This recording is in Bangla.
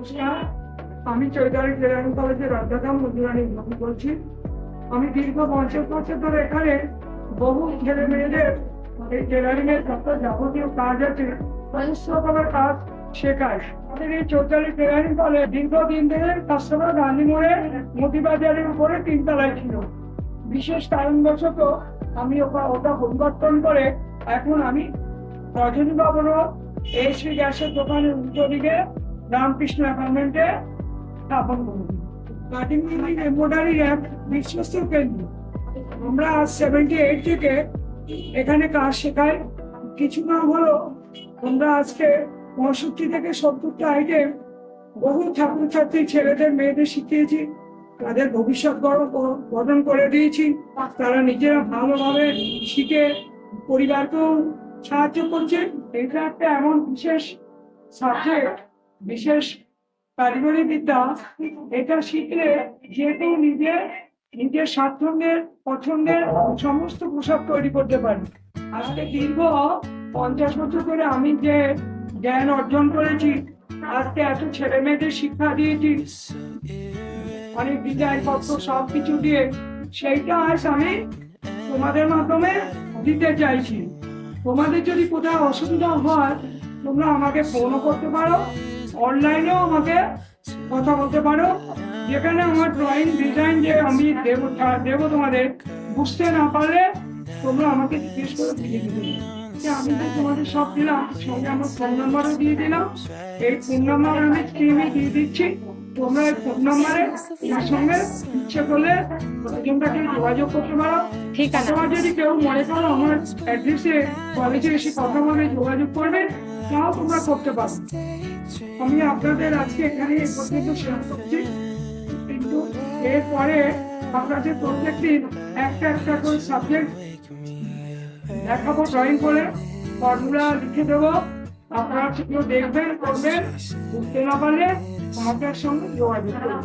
নমস্কার, আমি চৈতালি টেলারিং কলেজের অধ্যাপক মধুরানী বলছি। আমি দীর্ঘ 50 বছর ধরে এখানে বহু ছেলে মেয়েদের এই টেলারিং এর যত যাবতীয় কাজ আছে সমস্ত রকমের কাজ শেখায়। আমাদের এই চৈতালি টেলারিং কলেজ দীর্ঘদিন ধরে কাস্টমার গান্ধী মোড়ে মতিবাজারের উপরে 3 তলায় ছিল। বিশেষ কারণবশত আমি ওটা পরিবর্তন করে এখন আমি রজনী বাবুর এইচপি গ্যাসের দোকানের উল্টো দিকে রামকৃষ্ণ অ্যাপার্টমেন্টে স্থাপন করেছি। কাটিং মিলিং এমব্রয়ডারি এক বিশ্বস্ত কেন্দ্র। আমরা 78 থেকে এখানে কাজ শেখাই। কিছু না হলো আমরা আজকে 65 থেকে 70টা আইটেম বহু ছাত্রছাত্রী ছেলেদের মেয়েদের শিখিয়েছি। তাদের ভবিষ্যৎ গঠন করে দিয়েছি। তারা নিজেরা ভালোভাবে শিখে পরিবারকেও সাহায্য করছে। এটা একটা এমন বিশেষ সাবজেক্ট, বিশেষ কারিগরি বিদ্যা। এটা শিখলে যে কেউ নিজের স্বাচ্ছন্দ্যের পছন্দের সমস্ত পোশাক তৈরি করতে পারে। আজকে দীর্ঘ 50 বছর ধরে আমি যে জ্ঞান অর্জন করেছি, আজকে এত ছেলে মেয়েদের শিক্ষা দিয়েছি অনেক ডিজাইন পত্র সবকিছু দিয়ে, সেইটা আজ আমি তোমাদের মাধ্যমে দিতে চাইছি। তোমাদের যদি কোথাও অসুবিধা হয় তোমরা আমাকে ফোনও করতে পারো, অনলাইনেও আমাকে কথা বলতে পারো। যেখানে আমার ড্রয়িং ডিজাইন যে আমি দেবো তোমাদের, বুঝতে না পারলে তোমরা আমাকে জিজ্ঞেস করে দিয়ে দিবে। আমি তো তোমাদের সব দিলাম, সঙ্গে আমার ফোন নাম্বারও দিয়ে দিলাম। এই ফোন নাম্বার আমি স্ক্রিনে দিয়ে দিচ্ছি। তোমরা এই ফোন নাম্বারে আমার সঙ্গে ইচ্ছে করলে প্রয়োজনটাকে যোগাযোগ করতে পারো। ঠিক আছে। তোমার যদি কেউ মনে করো আমার অ্যাড্রেসে কলেজে এসে কথা বলে যোগাযোগ করবে, তাও তোমরা করতে পারো। আমি আপনাদের আজকে এখানে এই পর্যন্ত শেয়ার করছি, কিন্তু এরপরে আপনাদের প্রত্যেকদিন একটা একটা করে সাবজেক্ট দেখাবো, ড্রয়িং করে ফর্মুলা লিখে দেবো। আপনারা সেগুলো দেখবেন, করবেন। বুঝতে না পারলে আমাদের সঙ্গে যোগাযোগ করবেন।